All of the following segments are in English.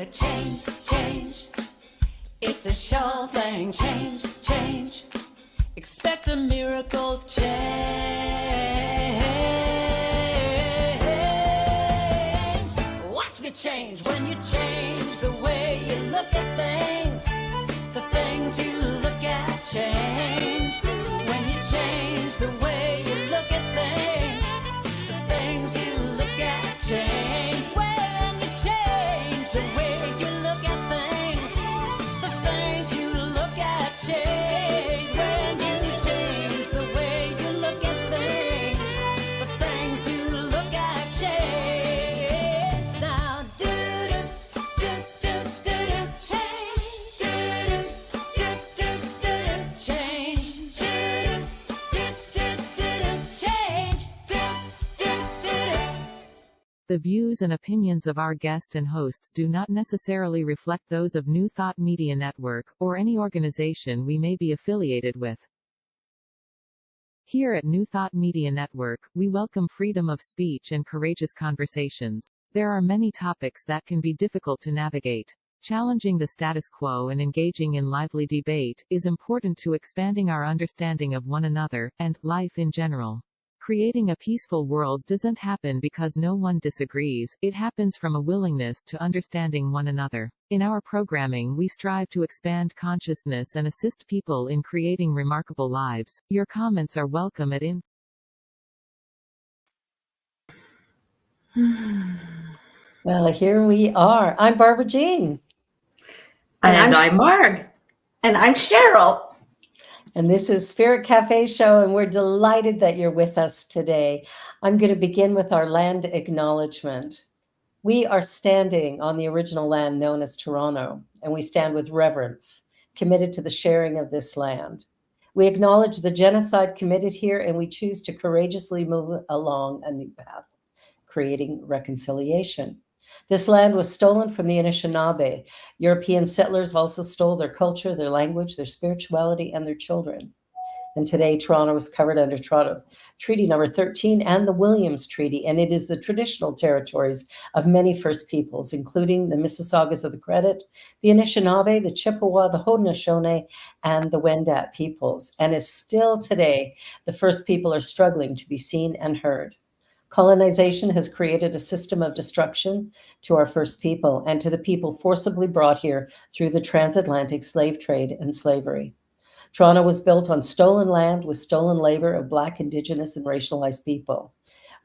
to change, change. It's a sure thing. Change, change. Expect a miracle change. Watch me change when you change the way you look at things. The things you look at change. When you change the way you look at things, the things you look at change. When you change the way you look at things, the things you look at change. When you change the way you look at things, the things you look at change. Now do do do do do do change. Do do do do do change. Do do do do do change. Do do do do. The views and opinions of our guest and hosts do not necessarily reflect those of New Thought Media Network, or any organization we may be affiliated with. Here at New Thought Media Network, we welcome freedom of speech and courageous conversations. There are many topics that can be difficult to navigate. Challenging the status quo and engaging in lively debate is important to expanding our understanding of one another, and life in general. Creating a peaceful world doesn't happen because no one disagrees, it happens from a willingness to understanding one another. In our programming, we strive to expand consciousness and assist people in creating remarkable lives. Your comments are welcome at Well, here we are. I'm Barbara Jean, And I'm Marg. And I'm Cheryl. and this is Spirit Cafe Show, and we're delighted that you're with us today. I'm going to begin with our land acknowledgement. We are standing on the original land known as Toronto, and we stand with reverence, committed to the sharing of this land. We acknowledge the genocide committed here, and we choose to courageously move along a new path, creating reconciliation. This land was stolen from the Anishinaabe. European settlers also stole their culture, their language, their spirituality, and their children. And today, Toronto is covered under Toronto Treaty Number 13 and the Williams Treaty, and it is the traditional territories of many First Peoples, including the Mississaugas of the Credit, the Anishinaabe, the Chippewa, the Haudenosaunee, and the Wendat peoples, and is still today the First People are struggling to be seen and heard. Colonization has created a system of destruction to our First People and to the people forcibly brought here through the transatlantic slave trade and slavery. Toronto was built on stolen land with stolen labor of Black, Indigenous, and racialized people.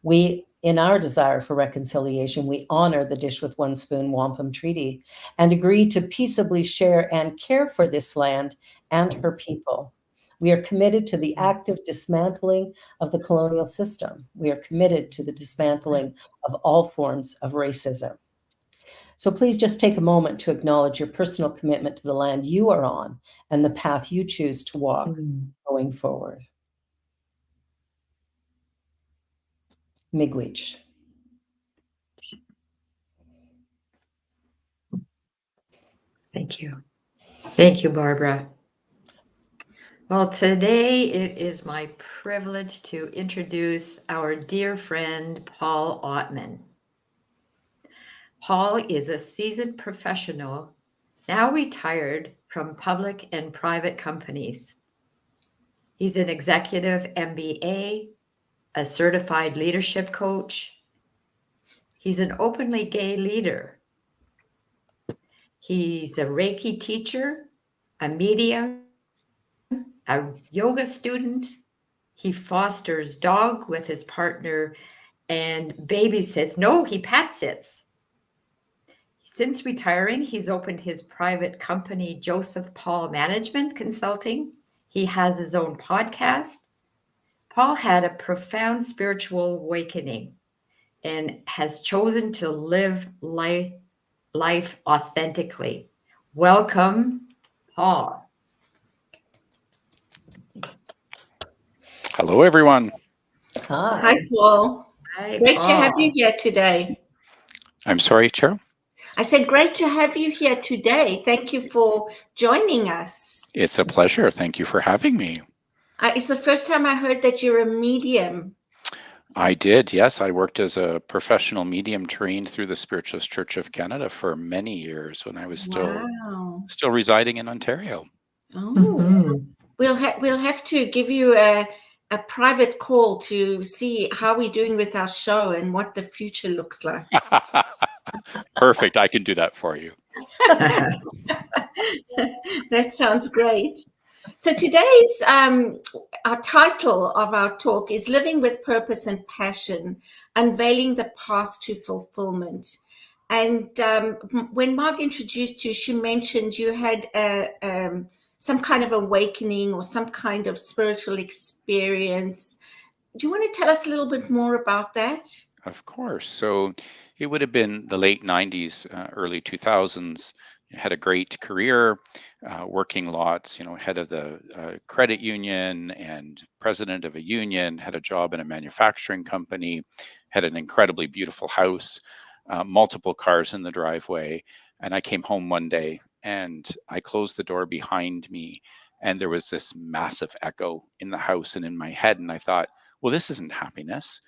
We, in our desire for reconciliation, we honor the Dish with One Spoon Wampum Treaty and agree to peaceably share and care for this land and her people. We are committed to the active dismantling of the colonial system. We are committed to the dismantling of all forms of racism. So please just take a moment to acknowledge your personal commitment to the land you are on and the path you choose to walk going forward. Miigwech. Thank you. Thank you, Barbara. Well, today it is my privilege to introduce our dear friend, Paul Ottmann. Paul is a seasoned professional, now retired from public and private companies. He's an executive MBA, a certified leadership coach. He's an openly gay leader. He's a Reiki teacher, a medium, a yoga student. He fosters dog with his partner and babysits. No, he pet sits. Since retiring, he's opened his private company, Joseph Paul Management Consulting. He has his own podcast. Paul had a profound spiritual awakening and has chosen to live life authentically. Welcome, Paul. Hello, everyone. Hi. Hi, Paul. Hi, Great to have Paul. you here today. I'm sorry, Cheryl. I said, great to have you here today. Thank you for joining us. It's a pleasure. Thank you for having me. It's the first time I heard that you're a medium. I did, yes. I worked as a professional medium trained through the Spiritualist Church of Canada for many years when I was Wow. still residing in Ontario. Oh, Mhm. we'll have to give you a private call to see how we're doing with our show and what the future looks like. Perfect. I can do that for you. That sounds great. So today's our title of our talk is Living with Purpose and Passion, Unveiling the Path to Fulfillment. And when Marg introduced you, she mentioned you had some kind of awakening or some kind of spiritual experience. Do you want to tell us a little bit more about that? Of course. So it would have been the late 90s, early 2000s. Had a great career, working lots, head of the credit union and president of a union, had a job in a manufacturing company, had an incredibly beautiful house, multiple cars in the driveway. And I came home one day and I closed the door behind me, and there was this massive echo in the house and in my head. And I thought, well, this isn't happiness.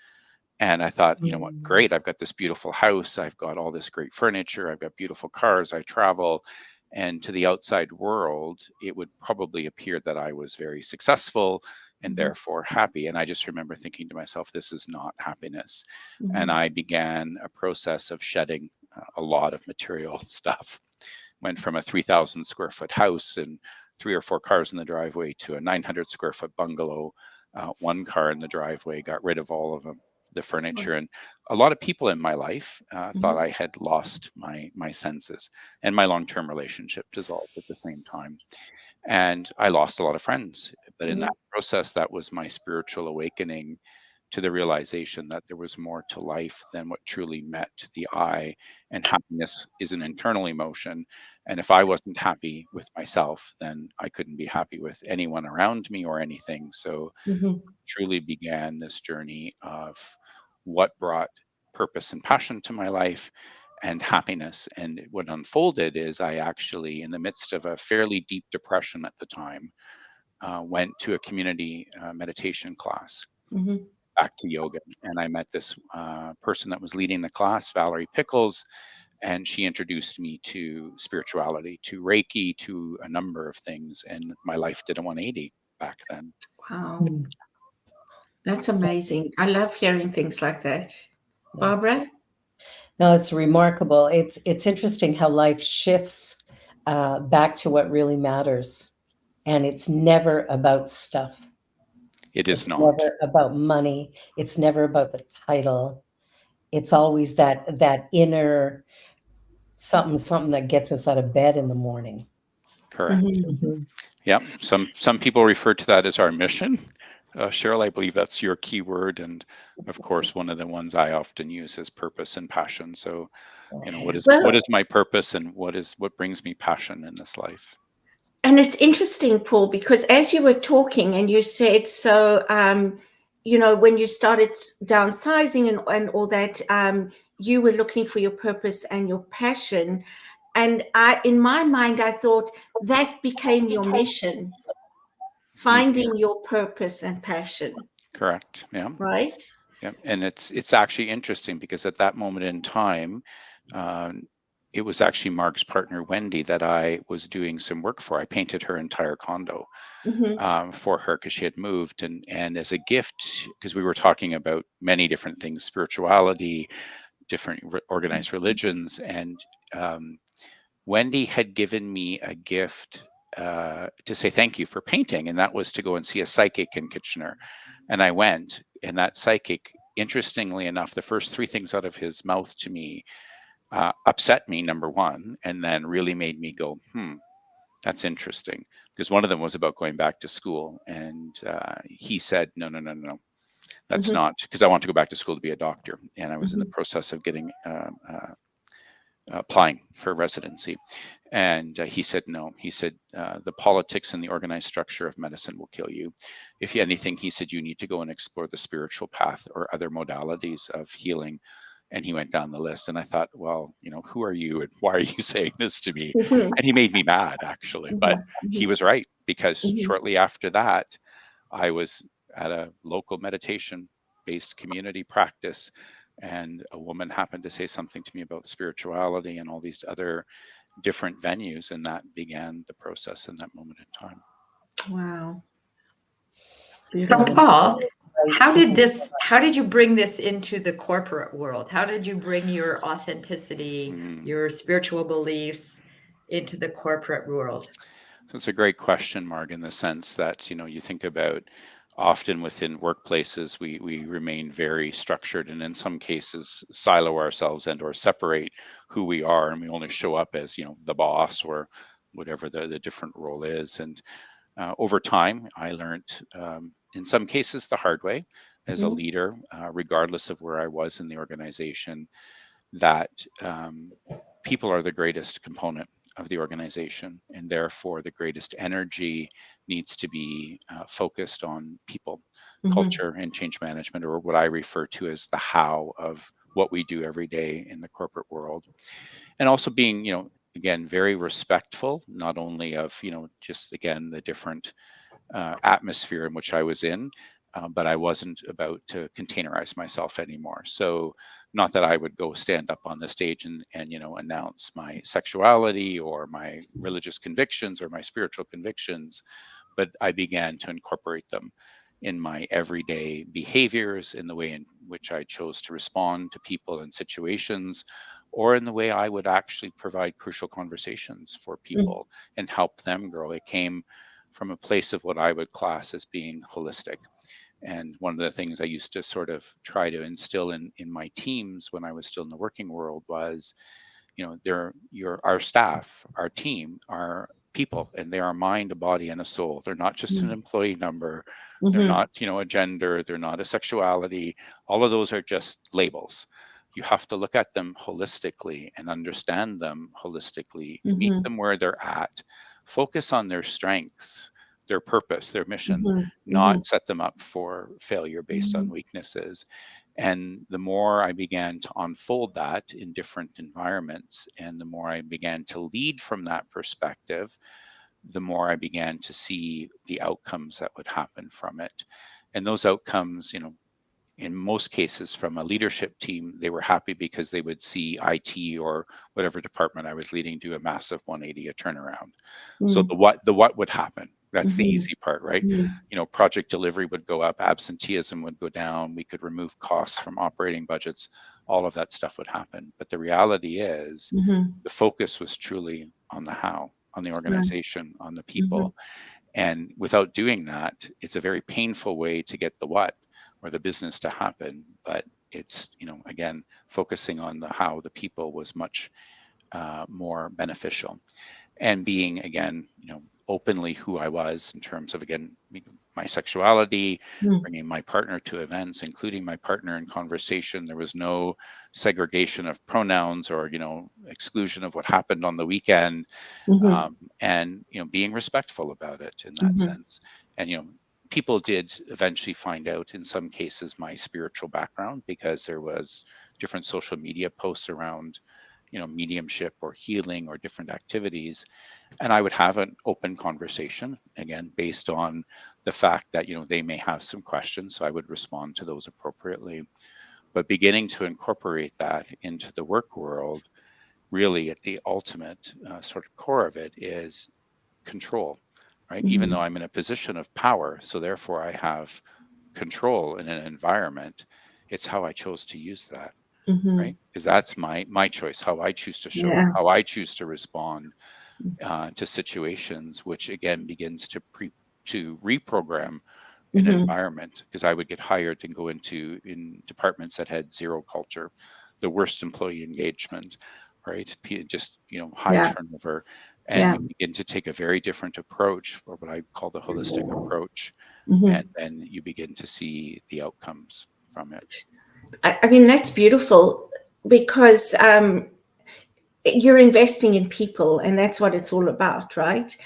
And I thought, you know what, Mm. great. I've got this beautiful house. I've got all this great furniture. I've got beautiful cars. I travel. And to the outside world, it would probably appear that I was very successful and Mhm. therefore happy. And I just remember thinking to myself, this is not happiness. And Mhm. I began a process of shedding a lot of material stuff. Went from a 3,000 square foot house and 3 or 4 cars in the driveway to a 900 square foot bungalow, 1 car in the driveway, got rid of all of them, the furniture. And a lot of people in my life thought Mhm. I had lost my senses, and my long-term relationship dissolved at the same time. And I lost a lot of friends. But in Mhm. that process, that was my spiritual awakening to the realization that there was more to life than what truly met the eye. And happiness is an internal emotion. And if I wasn't happy with myself, then I couldn't be happy with anyone around me or anything. So Mhm. truly began this journey of what brought purpose and passion to my life and happiness. And what unfolded is I actually, in the midst of a fairly deep depression at the time, went to a community meditation class, Mhm. back to yoga. And I met this person that was leading the class, Valerie Pickles, and she introduced me to spirituality, to Reiki, to a number of things. And my life did a 180 back then. Wow, Mm. that's amazing. I love hearing things like that. Yeah. Barbara? No, it's remarkable. It's interesting how life shifts back to what really matters, and it's never about stuff. It is It's not. never about money. It's never about the title. It's always that inner something something that gets us out of bed in the morning. Correct. Mhm. Mhm. Yeah, some people refer to that as our mission. Cheryl, I believe that's your key word, and of course, one of the ones I often use is purpose and passion. So, what Well, is my purpose, and what brings me passion in this life? and it's interesting, Paul, because as you were talking and you said, so, when you started downsizing and all that, you were looking for your purpose and your passion. And in my mind, I thought that became your mission, Mhm. finding your purpose and passion, Correct. Yeah. right? Yeah. And it's actually interesting because at that moment in time, um, it was actually Mark's partner Wendy that I was doing some work for. I painted her entire condo Hmm. for her because she had moved, and as a gift, because we were talking about many different things, spirituality, different organized religions, and um, Wendy had given me a gift to say thank you for painting, and that was to go and see a psychic in Kitchener. And I went, and that psychic, interestingly enough, the first 3 things out of his mouth to me upset me, number one, and then really made me go, that's interesting. Because one of them was about going back to school. And he said, no, no, no, no, that's Hmm. not, because I want to go back to school to be a doctor. And I was in the Mhm. process of getting applying for residency. And he said, no. He said, the politics and the organized structure of medicine will kill you. If anything, he said, you need to go and explore the spiritual path or other modalities of healing. And he went down the list. And I thought, well, who are you and why are you saying this to me? Hmm. And he made me mad, actually. But he was right, because Hmm. shortly after that, I was at a local meditation based community practice. And a woman happened to say something to me about spirituality and all these other different venues, and that began the process in that moment in time. Wow. So Beautiful. Paul, how did you bring this into the corporate world? How did you bring your authenticity, your spiritual beliefs into the corporate world? So it's a great question, Marg, in the sense that, you think about often within workplaces, we remain very structured, and in some cases silo ourselves and or separate who we are, and we only show up as, the boss or whatever the different role is. And over time, I learned, in some cases the hard way as a leader, regardless of where I was in the organization, that people are the greatest component of the organization, and therefore the greatest energy needs to be focused on people, culture, and change management, or what I refer to as the how of what we do every day in the corporate world. And also being, again, very respectful, not only of, just again, the different atmosphere in which I was in, but I wasn't about to containerize myself anymore. So not that I would go stand up on the stage and announce my sexuality or my religious convictions or my spiritual convictions, but I began to incorporate them in my everyday behaviors, in the way in which I chose to respond to people and situations, or in the way I would actually provide crucial conversations for people and help them grow. It came from a place of what I would class as being holistic. And one of the things I used to sort of try to instill in my teams when I was still in the working world was, our staff, our team, are people, and they are a mind, a body, and a soul. They're not just an employee number. They're not, a gender. They're not a sexuality. All of those are just labels. You have to look at them holistically and understand them holistically, meet them where they're at, focus on their strengths, their purpose, their mission, not set them up for failure based on weaknesses. And the more I began to unfold that in different environments, and the more I began to lead from that perspective, the more I began to see the outcomes that would happen from it. And those outcomes, in most cases from a leadership team, they were happy because they would see IT or whatever department I was leading do a massive 180, a turnaround. So the what would happen. That's the easy part, right? Project delivery would go up, absenteeism would go down, we could remove costs from operating budgets, all of that stuff would happen. But the reality is the focus was truly on the how, on the organization, on the people. And without doing that, it's a very painful way to get the what, or the business to happen. But it's, again, focusing on the how, the people, was much more beneficial. And being, again, openly who I was in terms of, again, my sexuality, bringing my partner to events, including my partner in conversation. There was no segregation of pronouns or, exclusion of what happened on the weekend. And, being respectful about it in that sense. And, people did eventually find out, in some cases, my spiritual background, because there was different social media posts around, mediumship or healing or different activities. And I would have an open conversation, again, based on the fact that, they may have some questions. So I would respond to those appropriately. But beginning to incorporate that into the work world, really at the ultimate sort of core of it is control, right? Even though I'm in a position of power, so therefore I have control in an environment, it's how I chose to use that. Right? Because that's my choice, how I choose to show up, how I choose to respond to situations, which again begins to reprogram an environment. Because I would get hired and go in departments that had zero culture, the worst employee engagement, right? Just high turnover, and you begin to take a very different approach, or what I call the holistic approach, and then you begin to see the outcomes from it. I mean, that's beautiful, because you're investing in people, and that's what it's all about, right?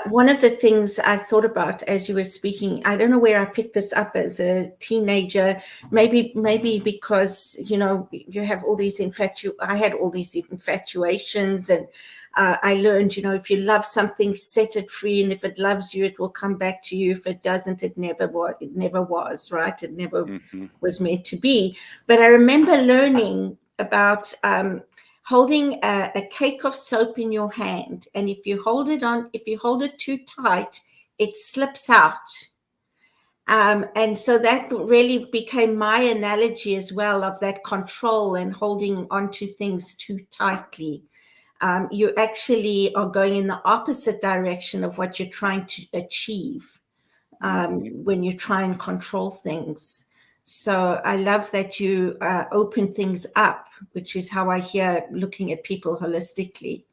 One of the things I thought about as you were speaking, I don't know where I picked this up as a teenager, maybe because, you have all these I had all these infatuations, and I learned, if you love something, set it free, and if it loves you, it will come back to you. If it doesn't, it never was. It never was, right? It never was meant to be. But I remember learning about holding a cake of soap in your hand, and if you hold it too tight, it slips out. And so that really became my analogy as well of that control and holding onto things too tightly. You actually are going in the opposite direction of what you're trying to achieve when you try and control things. So I love that you open things up, which is how I hear looking at people holistically.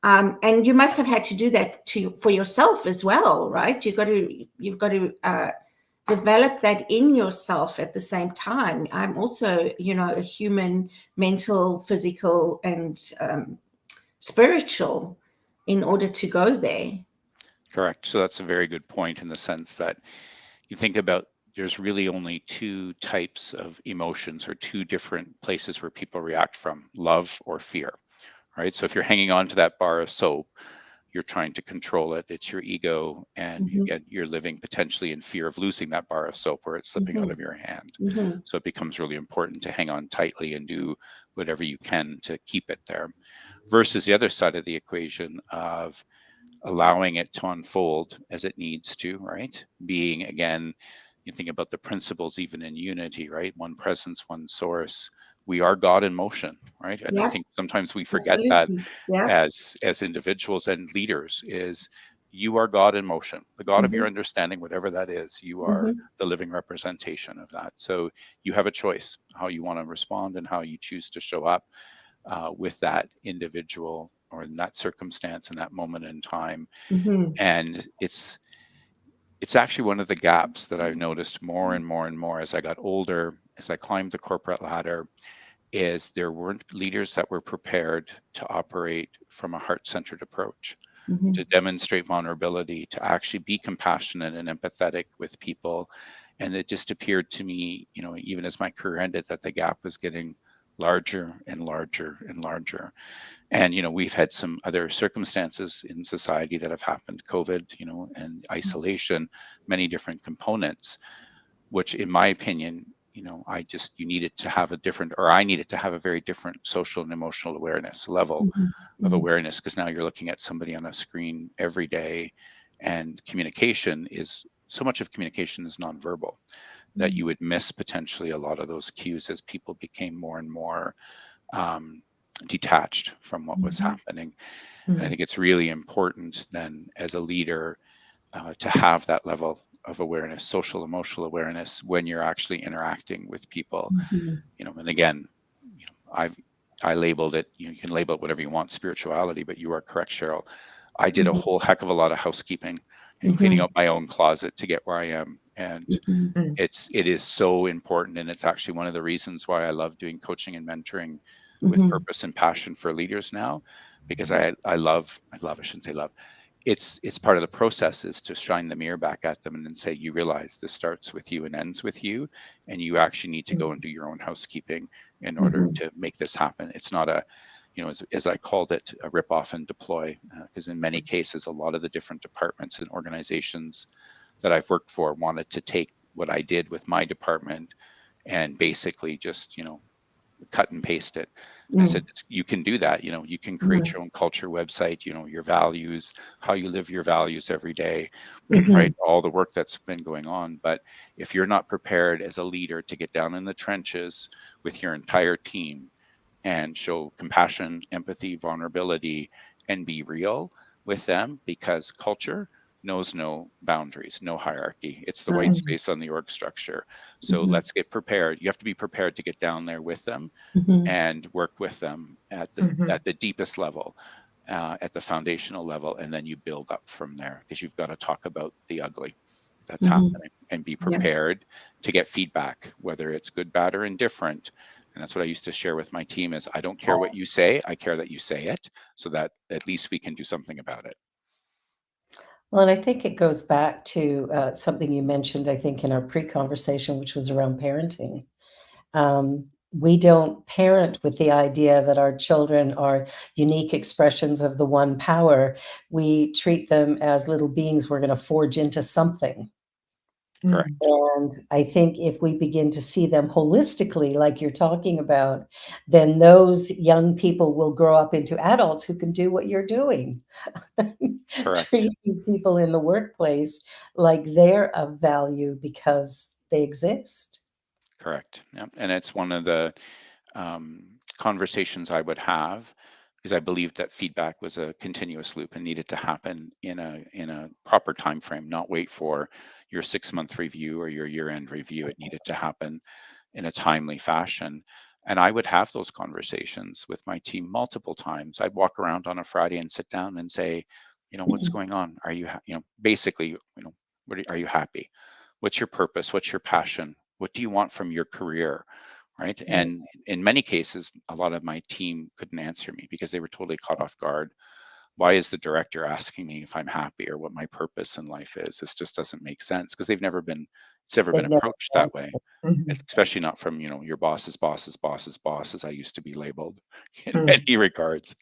And you must have had to do that for yourself as well, right? You've got to develop that in yourself at the same time. I'm also, a human, mental, physical, and spiritual in order to go there. Correct. So that's a very good point in the sense that you think about there's really only two types of emotions or two different places where people react from, love or fear, right? So if you're hanging on to that bar of soap, you're trying to control it. It's your ego, and you're living potentially in fear of losing that bar of soap or it's slipping out of your hand. So it becomes really important to hang on tightly and do whatever you can to keep it there. Versus the other side of the equation of allowing it to unfold as it needs to, right? Being, again, you think about the principles even in unity, right? One presence, one source. We are God in motion, right? And I think sometimes we forget that as individuals and leaders is you are God in motion, the God of your understanding, whatever that is, you are the living representation of that. So you have a choice how you want to respond and how you choose to show up with that individual or in that circumstance in that moment in time. And it's actually one of the gaps that I've noticed more and more and more as I got older, as I climbed the corporate ladder, is there weren't leaders that were prepared to operate from a heart-centered approach, to demonstrate vulnerability, to actually be compassionate and empathetic with people. And it just appeared to me, even as my career ended, that the gap was getting larger and larger and larger. And, we've had some other circumstances in society that have happened, COVID, and isolation, many different components, which in my opinion, you needed to have I needed to have a very different social and emotional awareness level of awareness, because now you're looking at somebody on a screen every day, and so much of communication is nonverbal that you would miss potentially a lot of those cues as people became more and more detached from what was happening. And I think it's really important then as a leader to have that level of awareness, social emotional awareness, when you're actually interacting with people. And again, I labeled it, you can label it whatever you want, spirituality, but you are correct, Cheryl. I did a whole heck of a lot of housekeeping and cleaning up my own closet to get where I am. And it is so important. And it's actually one of the reasons why I love doing coaching and mentoring with purpose and passion for leaders now, because I shouldn't say love. It's part of the process is to shine the mirror back at them and then say, you realize this starts with you and ends with you, and you actually need to go and do your own housekeeping in order to make this happen. It's not as I called it, a rip off and deploy, because in many cases, a lot of the different departments and organizations that I've worked for wanted to take what I did with my department and basically just, cut and paste it. I said, you can do that. You can create your own culture website, your values, how you live your values every day, right? All the work that's been going on. But if you're not prepared as a leader to get down in the trenches with your entire team and show compassion, empathy, vulnerability, and be real with them, because culture knows no boundaries, no hierarchy. It's the white space on the org structure. So let's get prepared. You have to be prepared to get down there with them and work with them at the deepest level, at the foundational level, and then you build up from there, because you've got to talk about the ugly that's happening and be prepared to get feedback, whether it's good, bad, or indifferent. And that's what I used to share with my team is I don't care what you say, I care that you say it, so that at least we can do something about it. Well, and I think it goes back to something you mentioned, I think, in our pre-conversation, which was around parenting. we don't parent with the idea that our children are unique expressions of the one power. We treat them as little beings we're going to forge into something. Correct. And I think if we begin to see them holistically, like you're talking about, then those young people will grow up into adults who can do what you're doing. Correct. Treating people in the workplace like they're of value because they exist. Correct. Yeah. And it's one of the conversations I would have, because I believed that feedback was a continuous loop and needed to happen in a proper time frame, not wait for your 6-month review or your year-end review. It needed to happen in a timely fashion. And I would have those conversations with my team multiple times. I'd walk around on a Friday and sit down and say, what's going on? Are you, basically, are you happy? What's your purpose? What's your passion? What do you want from your career? Right. And in many cases, a lot of my team couldn't answer me because they were totally caught off guard. Why is the director asking me if I'm happy or what my purpose in life is? This just doesn't make sense, because it's never been They've never approached done. that way, especially not from, your boss's boss's boss's boss, as I used to be labeled in many regards.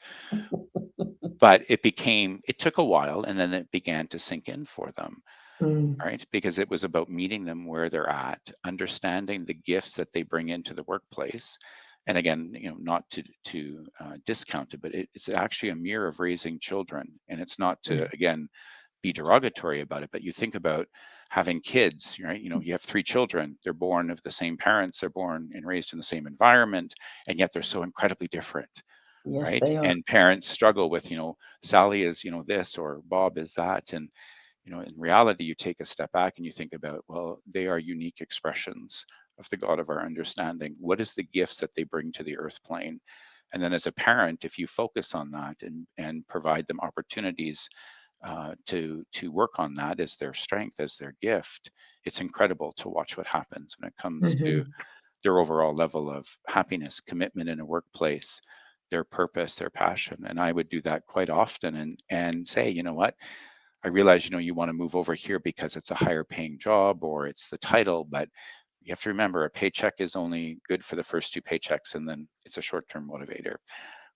But it took a while, and then it began to sink in for them. Right? Because it was about meeting them where they're at, understanding the gifts that they bring into the workplace. And again, not to discount it, but it's actually a mirror of raising children. And it's not to, again, be derogatory about it, but you think about having kids, right? You have 3 children, they're born of the same parents, they're born and raised in the same environment, and yet they're so incredibly different. Yes, Right. they are. And parents struggle with, Sally is, this, or Bob is that. And in reality, you take a step back and you think about, well, they are unique expressions of the God of our understanding. What is the gifts that they bring to the earth plane? And then as a parent, if you focus on that and provide them opportunities to work on that as their strength, as their gift, it's incredible to watch what happens when it comes to their overall level of happiness, commitment in a workplace, their purpose, their passion. And I would do that quite often and say, you know what? I realize, you want to move over here because it's a higher paying job or it's the title, but you have to remember, a paycheck is only good for the first 2 paychecks, and then it's a short-term motivator,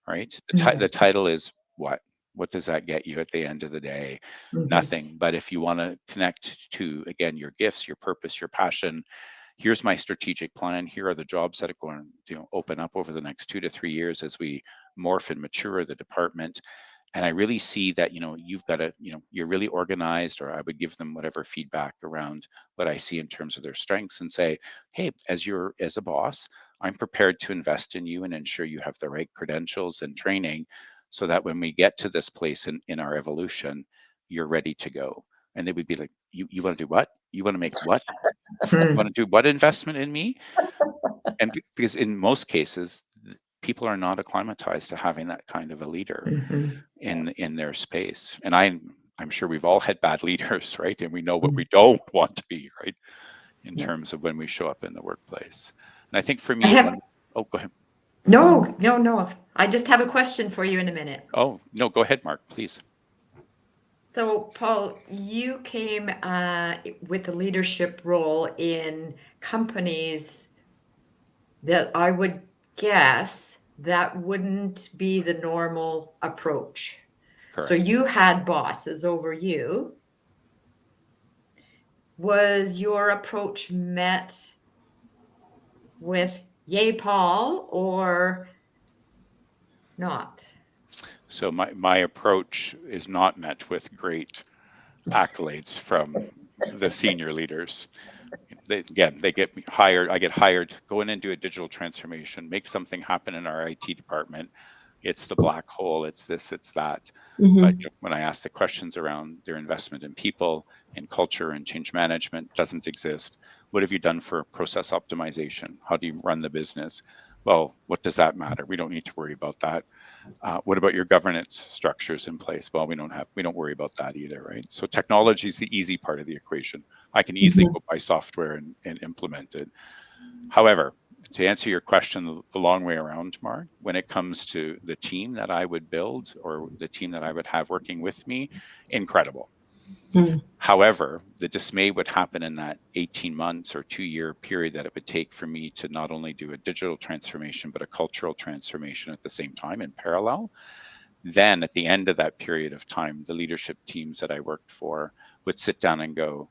right? The title is what? What does that get you at the end of the day? Nothing. But if you want to connect to, again, your gifts, your purpose, your passion, here's my strategic plan. Here are the jobs that are going to open up over the next 2 to 3 years as we morph and mature the department. And I really see that, you've got to, you're really organized, or I would give them whatever feedback around what I see in terms of their strengths and say, hey, as a boss, I'm prepared to invest in you and ensure you have the right credentials and training so that when we get to this place in our evolution, you're ready to go. And they would be like, you want to do what? You want to make what? You want to do what investment in me? And because in most cases, people are not acclimatized to having that kind of a leader in their space. And I'm sure we've all had bad leaders, right? And we know what we don't want to be, right? In terms of when we show up in the workplace. And I think for me, oh, go ahead. No. I just have a question for you in a minute. Oh, no, go ahead, Mark, please. So, Paul, you came with a leadership role in companies that I would guess that wouldn't be the normal approach. Correct. So you had bosses over you. Was your approach met with yay, Paul, or not? So my approach is not met with great accolades from the senior leaders. They get hired. I get hired, go in and do a digital transformation, make something happen in our IT department. It's the black hole. It's this, it's that. But when I ask the questions around their investment in people, in culture, and change management, doesn't exist. What have you done for process optimization? How do you run the business? Well, what does that matter? We don't need to worry about that. What about your governance structures in place? Well, we don't worry about that either, right? So technology is the easy part of the equation. I can easily go buy software and implement it. However, to answer your question the long way around, Mark, when it comes to the team that I would build or the team that I would have working with me, incredible. Mm. However, the dismay would happen in that 18 months or 2-year period that it would take for me to not only do a digital transformation, but a cultural transformation at the same time in parallel. Then at the end of that period of time, the leadership teams that I worked for would sit down and go,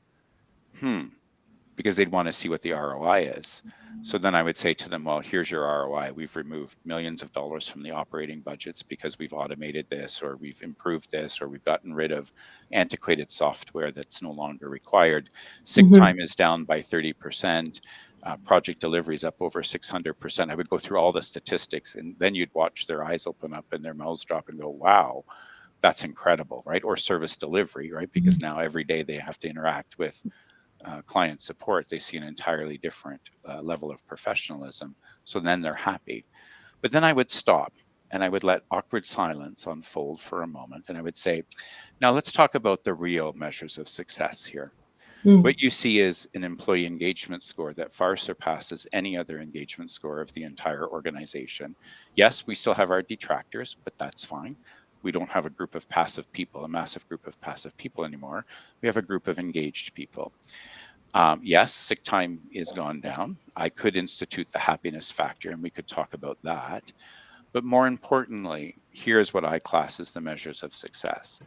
because they'd want to see what the ROI is. So then I would say to them, well, here's your ROI. We've removed millions of dollars from the operating budgets because we've automated this, or we've improved this, or we've gotten rid of antiquated software that's no longer required. Sick time is down by 30%. Project delivery is up over 600%. I would go through all the statistics, and then you'd watch their eyes open up and their mouths drop and go, wow, that's incredible, right? Or service delivery, right? Because now every day they have to interact with client support, they see an entirely different level of professionalism. So then they're happy. But then I would stop and I would let awkward silence unfold for a moment. And I would say, now let's talk about the real measures of success here. What you see is an employee engagement score that far surpasses any other engagement score of the entire organization. Yes, we still have our detractors, but that's fine. We don't have a group of passive people, a massive group of passive people anymore. We have a group of engaged people. Yes, sick time is gone down. I could institute the happiness factor and we could talk about that. But more importantly, here's what I class as the measures of success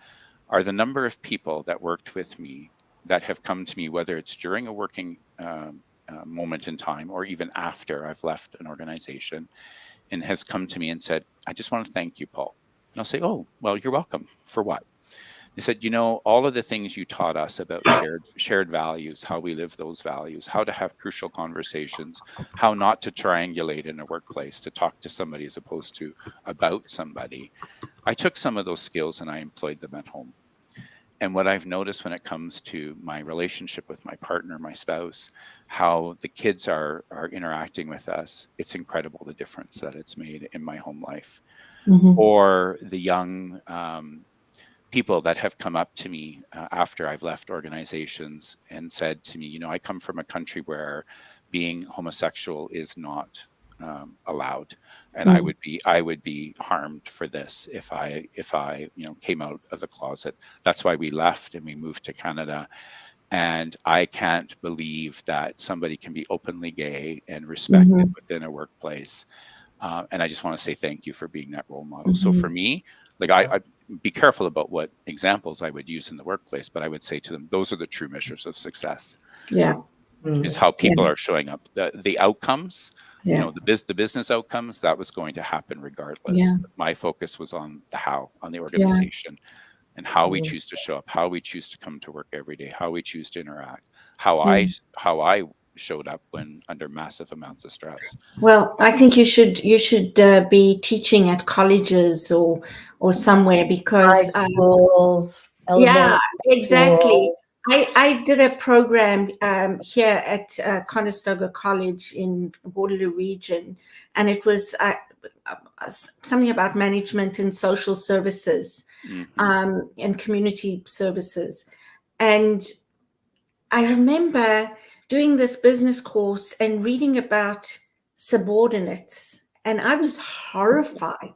are the number of people that worked with me that have come to me, whether it's during a working moment in time or even after I've left an organization, and has come to me and said, I just want to thank you, Paul. And I'll say, oh, well, you're welcome. For what? They said, you know, all of the things you taught us about shared values, how we live those values, how to have crucial conversations, how not to triangulate in a workplace, to talk to somebody as opposed to about somebody. I took some of those skills and I employed them at home. And what I've noticed when it comes to my relationship with my partner, my spouse, how the kids are interacting with us, it's incredible the difference that it's made in my home life. Or the young people that have come up to me after I've left organizations and said to me, you know, I come from a country where being homosexual is not allowed, and I would be harmed for this if I came out of the closet. That's why we left and we moved to Canada. And I can't believe that somebody can be openly gay and respected within a workplace. And I just want to say thank you for being that role model. So for me, like I'd be careful about what examples I would use in the workplace, but I would say to them, those are the true measures of success. Yeah. Is how people are showing up. The outcomes, you know, the business outcomes, that was going to happen regardless. Yeah. My focus was on the how, on the organization, and how we choose to show up, how we choose to come to work every day, how we choose to interact, how I showed up when under massive amounts of stress. Well, I think you should be teaching at colleges or somewhere, because High schools, yeah, elementary exactly. schools. I did a program here at Conestoga College in Waterloo region, and it was something about management and social services and community services. And I remember doing this business course and reading about subordinates, and I was horrified.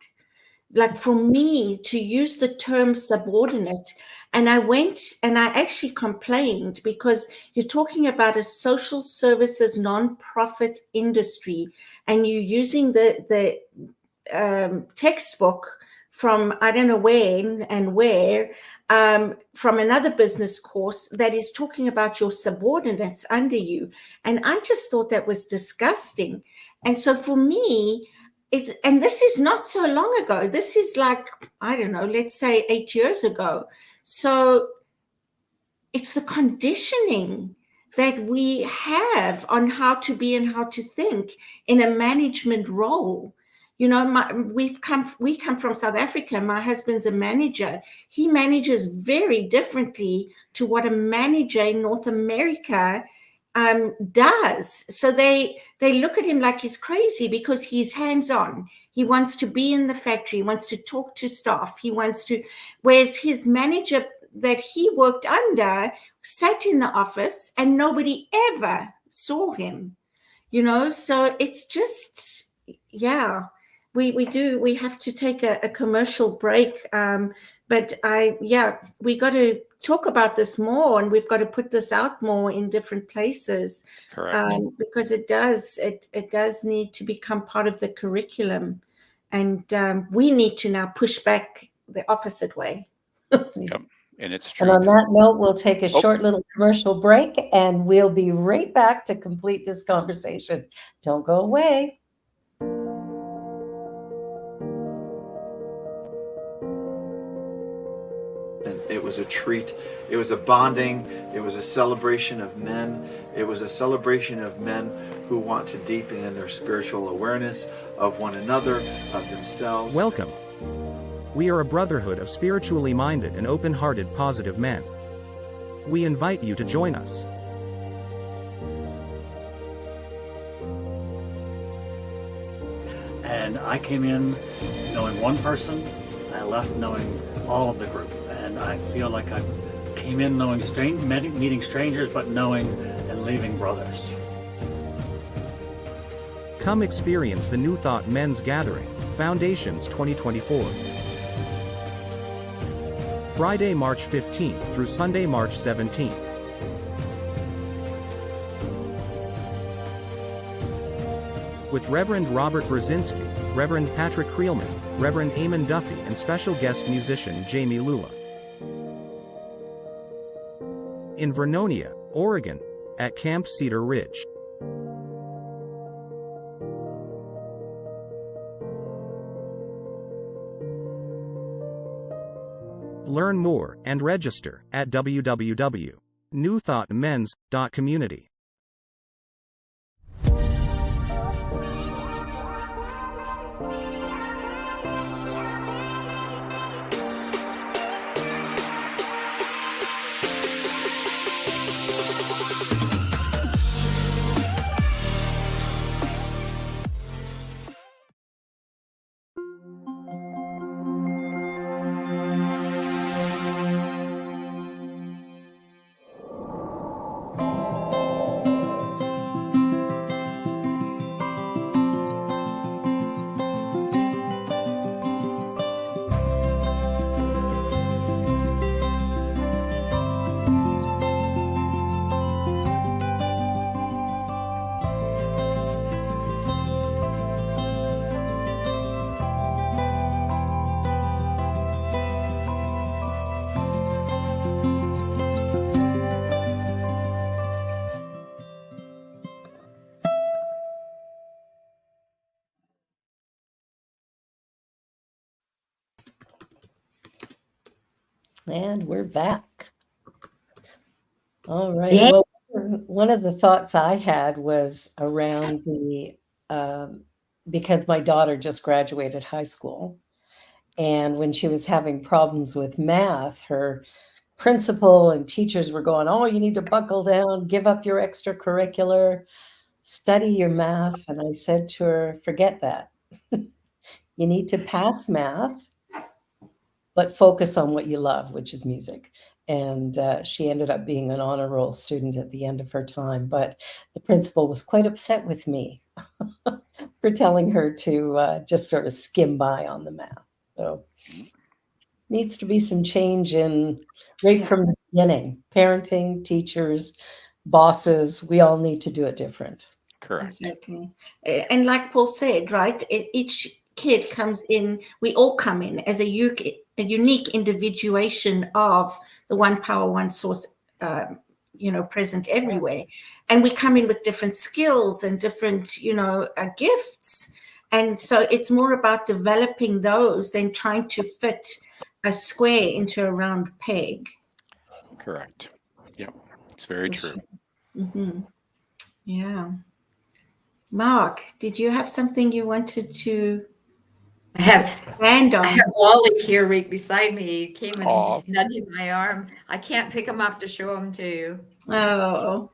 Like, for me to use the term subordinate, and I went and I actually complained, because you're talking about a social services nonprofit industry, and you're using the textbook from I don't know when and where, from another business course that is talking about your subordinates under you. And I just thought that was disgusting. And so for me, and this is not so long ago. This is like, I don't know, let's say 8 years ago. So it's the conditioning that we have on how to be and how to think in a management role. You know, we come from South Africa. My husband's a manager. He manages very differently to what a manager in North America does. So they look at him like he's crazy, because he's hands-on. He wants to be in the factory. He wants to talk to staff. Whereas his manager that he worked under sat in the office and nobody ever saw him, you know. So it's just, yeah, we have to take a commercial break, But we got to talk about this more, and we've got to put this out more in different places. Correct. Because it does need to become part of the curriculum, and we need to now push back the opposite way. Yep. And it's And true. on that note, we'll take a Oh. short little commercial break, and we'll be right back to complete this conversation. Don't go away. It was a treat. It was a bonding. It was a celebration of men. It was a celebration of men who want to deepen in their spiritual awareness of one another, of themselves. Welcome. We are a brotherhood of spiritually minded and open-hearted positive men. We invite you to join us. And I came in knowing one person, I left knowing all of the group. And I feel like I came in knowing meeting strangers, but knowing and leaving brothers. Come experience the New Thought Men's Gathering, Foundations 2024. Friday, March 15th through Sunday, March 17th. With Reverend Robert Brzezinski, Reverend Patrick Creelman, Reverend Eamon Duffy, and special guest musician Jamie Lula. In Vernonia, Oregon, at Camp Cedar Ridge. Learn more and register at www.newthoughtmens.community. And we're back. All right. Yay. Well, one of the thoughts I had was around the, because my daughter just graduated high school. And when she was having problems with math, her principal and teachers were going, oh, you need to buckle down, give up your extracurricular, study your math. And I said to her, forget that. You need to pass math, but focus on what you love, which is music. And she ended up being an honor roll student at the end of her time. But the principal was quite upset with me for telling her to just sort of skim by on the math. So needs to be some change right from the beginning. Parenting, teachers, bosses, we all need to do it different. Correct. Exactly. And like Paul said, right, each kid comes in, we all come in as a unique individuation of the one power, one source, present everywhere. And we come in with different skills and different, gifts. And so it's more about developing those than trying to fit a square into a round peg. Correct. Yep. It's very true. Mm-hmm. Yeah. Mark, did you have something you wanted to I have on? Wally here right beside me. He came and Aw. he's nudging my arm. I can't pick him up to show him to you. Oh.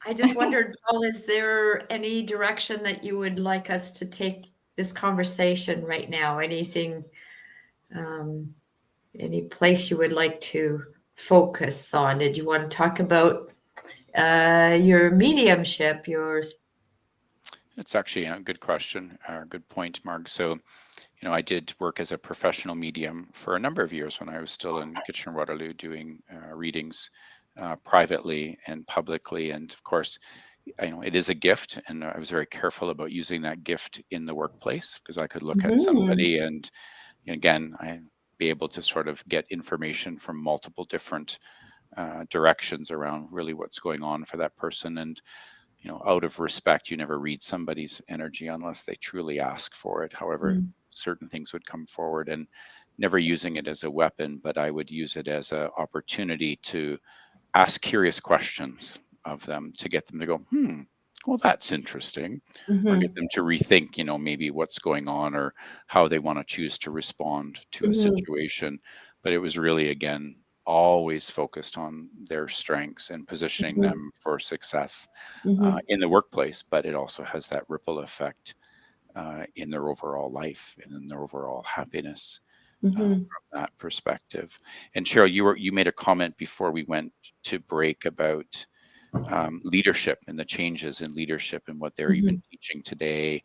I just wondered, Paul, is there any direction that you would like us to take this conversation right now? Anything, any place you would like to focus on? Did you want to talk about your mediumship, yours? It's actually a good question, good point, Marg. So, I did work as a professional medium for a number of years when I was still in Kitchener-Waterloo doing readings privately and publicly. And of course, I know it is a gift, and I was very careful about using that gift in the workplace because I could look at somebody and again, I be able to sort of get information from multiple different directions around really what's going on for that person. And out of respect, you never read somebody's energy unless they truly ask for it. However, certain things would come forward, and never using it as a weapon, but I would use it as an opportunity to ask curious questions of them to get them to go, well, that's interesting, or get them to rethink, maybe what's going on or how they want to choose to respond to a situation. But it was really, again, always focused on their strengths and positioning them for success in the workplace. But it also has that ripple effect in their overall life and in their overall happiness from that perspective. And Cheryl, you made a comment before we went to break about leadership and the changes in leadership and what they're even teaching today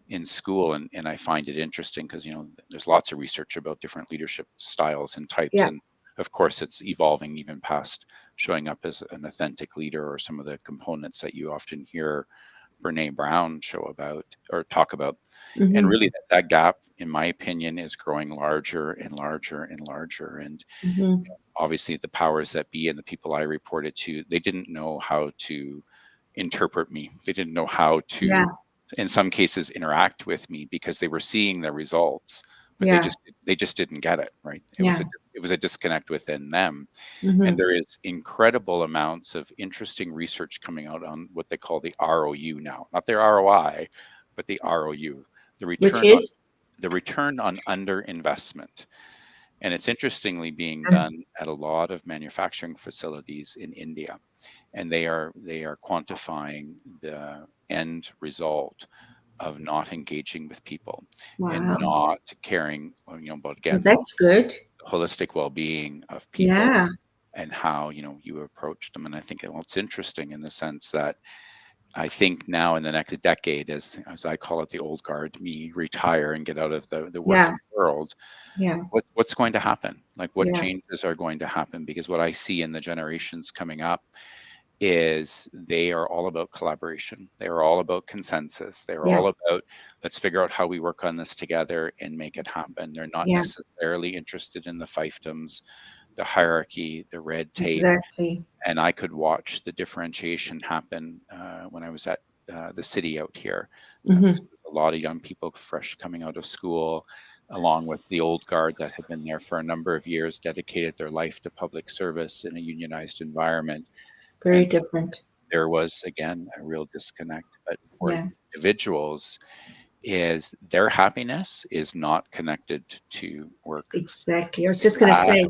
in school. And I find it interesting because, there's lots of research about different leadership styles and types. And of course, it's evolving even past showing up as an authentic leader or some of the components that you often hear Brene Brown show about or talk about. And really that gap, in my opinion, is growing larger and larger and larger. And obviously the powers that be and the people I reported to, they didn't know how to interpret me. They didn't know how to, in some cases, interact with me because they were seeing the results, but they just didn't get it, right? It was a disconnect within them. And there is incredible amounts of interesting research coming out on what they call the ROU now, not their ROI, but the ROU, the return on underinvestment. And it's interestingly being done at a lot of manufacturing facilities in India. And they are quantifying the end result of not engaging with people and not caring, about, again, that's good. the holistic well-being of people and how, you approach them. And I think, well, it's interesting in the sense that I think now in the next decade, as I call it, the old guard, me retire and get out of the working world. What's going to happen? Like what changes are going to happen? Because what I see in the generations coming up is they are all about collaboration. They are all about consensus. They're all about, let's figure out how we work on this together and make it happen. They're not necessarily interested in the fiefdoms, the hierarchy, the red tape. And I could watch the differentiation happen when I was at the city out here. A lot of young people fresh coming out of school, along with the old guard that had been there for a number of years, dedicated their life to public service in a unionized environment. Very different. There was, again, a real disconnect. But for individuals, is their happiness is not connected to work. Exactly. I was just going to say,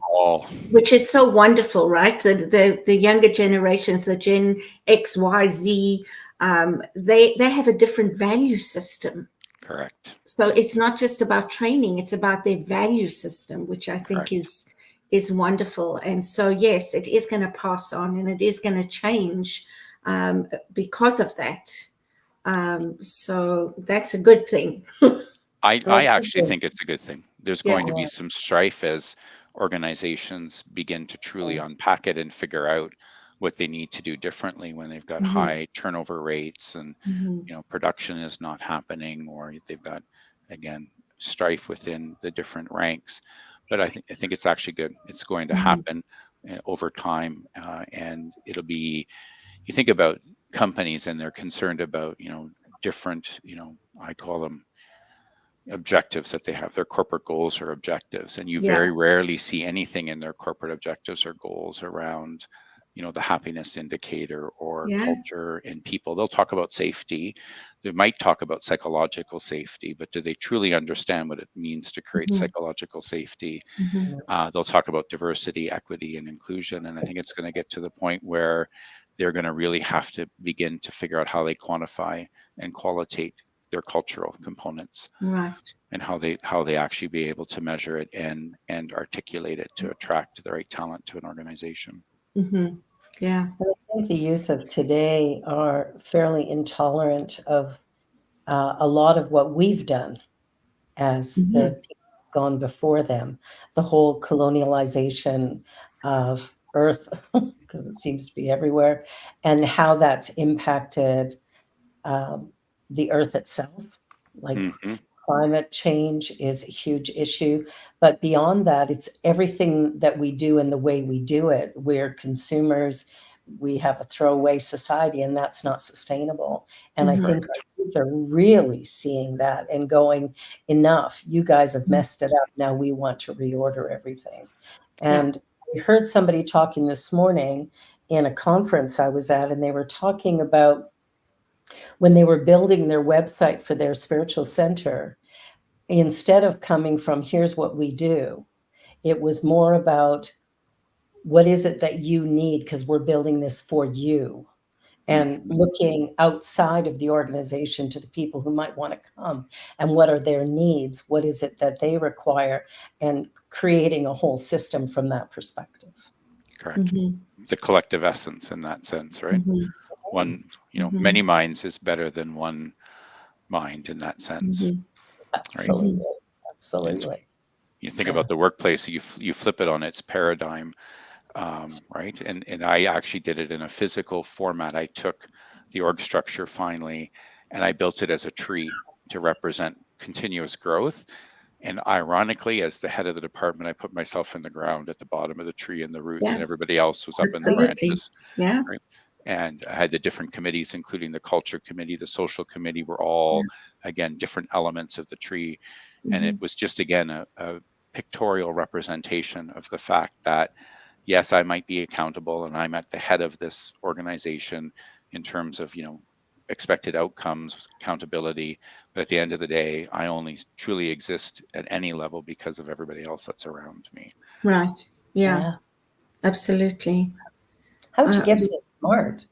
which is so wonderful, right? The younger generations, the Gen X, Y, Z, they have a different value system. Correct. So it's not just about training, it's about their value system, which I think is wonderful. And so, yes, it is going to pass on and it is going to change because of that. So that's a good thing. I actually think it's a good thing. There's going to be some strife as organizations begin to truly unpack it and figure out what they need to do differently when they've got high turnover rates and production is not happening, or they've got, again, strife within the different ranks. But I think it's actually good. It's going to happen over time, and it'll be. You think about companies and they're concerned about different I call them objectives that they have, their corporate goals or objectives, and you very rarely see anything in their corporate objectives or goals around the happiness indicator or culture in people. They'll talk about safety, they might talk about psychological safety, but do they truly understand what it means to create psychological safety? They'll talk about diversity, equity, and inclusion, and I think it's going to get to the point where they're going to really have to begin to figure out how they quantify and qualitate their cultural components, and how they actually be able to measure it and articulate it to attract the right talent to an organization. I think the youth of today are fairly intolerant of a lot of what we've done as Mhm. the people gone before them, the whole colonialization of Earth, because it seems to be everywhere, and how that's impacted um, the Earth itself. Like Hmm. climate change is a huge issue, but beyond that, it's everything that we do and the way we do it. We're consumers. We have a throwaway society, and that's not sustainable. And I Mhm. think Correct. our youth are really seeing that and going, enough. You guys have messed it up. Now we want to reorder everything. Yeah. And we heard somebody talking this morning in a conference I was at, and they were talking about when they were building their website for their spiritual center, instead of coming from here's what we do, it was more about what is it that you need because we're building this for you, and Hmm. looking outside of the organization to the people who might want to come and what are their needs, what is it that they require, and creating a whole system from that perspective. Correct. Mhm. The collective essence in that sense, right? Mhm. One, Mhm. many minds is better than one mind in that sense, Mhm. right? Absolutely. Mhm. And Absolutely. you think about the workplace, you flip it on its paradigm, right? And I actually did it in a physical format. I took the org structure finally, and I built it as a tree to represent continuous growth. And ironically, as the head of the department, I put myself in the ground at the bottom of the tree and the roots, Yeah, and everybody else was up in the absolutely. branches, Yeah. right? And I had the different committees, including the culture committee, the social committee, were all, again, different elements of the tree. And it Mhm. was just, again, a pictorial representation of the fact that, yes, I might be accountable and I'm at the head of this organization in terms of, expected outcomes, accountability. But at the end of the day, I only truly exist at any level because of everybody else that's around me. Right. Yeah, Yeah. absolutely. How'd you Uh, get so smart?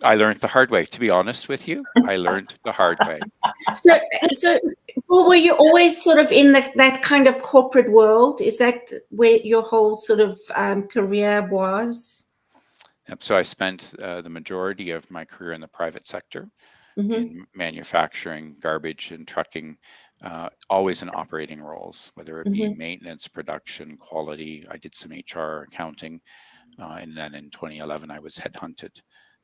I learned the hard way. To be honest with you, I learned the hard way. so, so, Paul, were you always sort of in that kind of corporate world? Is that where your whole sort of career was? So I spent the majority of my career in the private sector, Mm-hmm. in manufacturing, garbage and trucking, always in operating roles, whether it be Mm-hmm. maintenance, production, quality. I did some HR, accounting, and then in 2011, I was headhunted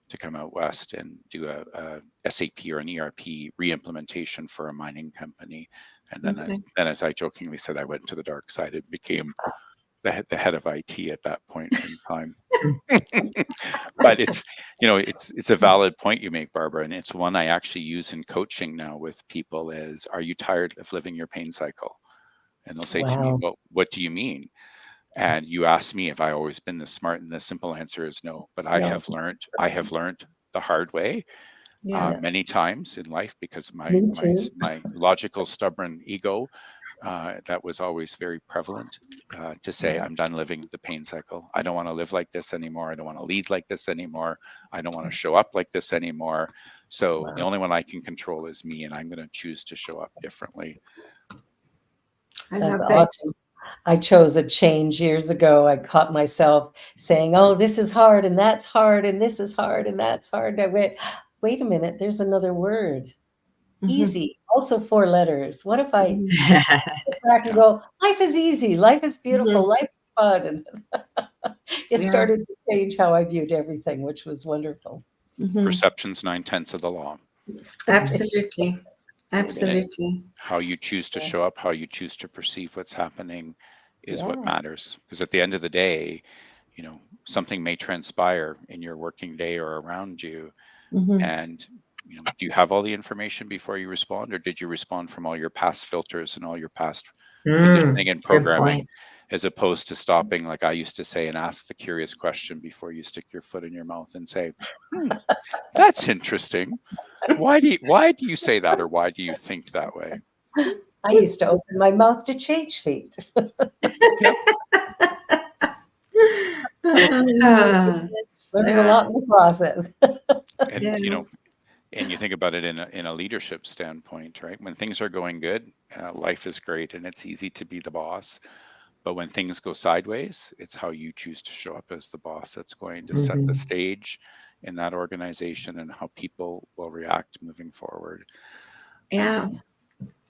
to come out west and do a SAP or an ERP re-implementation for a mining company. And Okay. then, as I jokingly said, I went to the dark side and became the head of IT at that point in time. But it's a valid point you make, Barbara, and it's one I actually use in coaching now with people is, are you tired of living your pain cycle? And they'll say to me, Wow. well, what do you mean? And you ask me if I always been this smart, and the simple answer is no. But No. I have learned the hard way Yeah. many times in life because Me too. my logical, stubborn ego that was always very prevalent to say, Yeah. I'm done living the pain cycle. I don't want to live like this anymore. I don't want to lead like this anymore. I don't want to show up like this anymore. So the Wow. only one I can control is me, and I'm going to choose to show up differently. I That's love that. awesome. I chose a change years ago. I caught myself saying, oh, this is hard and that's hard and this is hard and that's hard. And I went, wait a minute, there's another word. Mm-hmm. Easy. Also 4 letters. What if I Mm-hmm. sit back and Yeah. go, life is easy, life is Mm-hmm. beautiful, life is fun. And it Yeah. started to change how I viewed everything, which was wonderful. Mm-hmm. Perception's 9/10 of the law. Absolutely. And Absolutely. how you choose to show up, how you choose to perceive what's happening is what Yeah. matters. Because at the end of the day, something may transpire in your working day or around you. Mm-hmm. And, do you have all the information before you respond, or did you respond from all your past filters and all your past conditioning and Good programming, point. as opposed to stopping, like I used to say, and ask the curious question before you stick your foot in your mouth and say, that's interesting. Why do you say that, or why do you think that way? I used to open my mouth to change feet. Yep. Oh, yes. Learned a Yeah. lot in the process. And Yeah. and you think about it in a leadership standpoint, right? When things are going good, life is great and it's easy to be the boss. But when things go sideways, it's how you choose to show up as the boss that's going to set the Mhm. stage in that organization and how people will react moving forward. Yeah.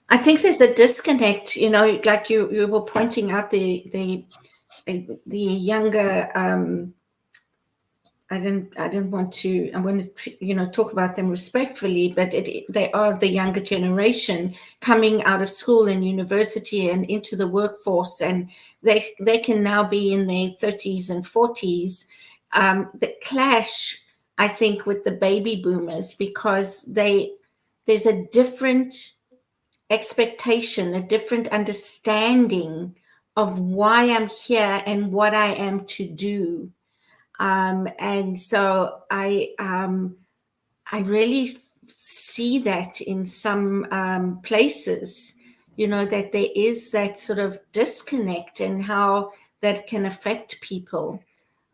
I think there's a disconnect, like you were pointing out the younger, I don't want to, I want to, talk about them respectfully, but they are the younger generation coming out of school and university and into the workforce, and they can now be in their 30s and 40s. The clash, I think, with the baby boomers, because there's a different expectation, a different understanding of why I'm here and what I am to do. And so I really see that in some places, that there is that sort of disconnect, and how that can affect people.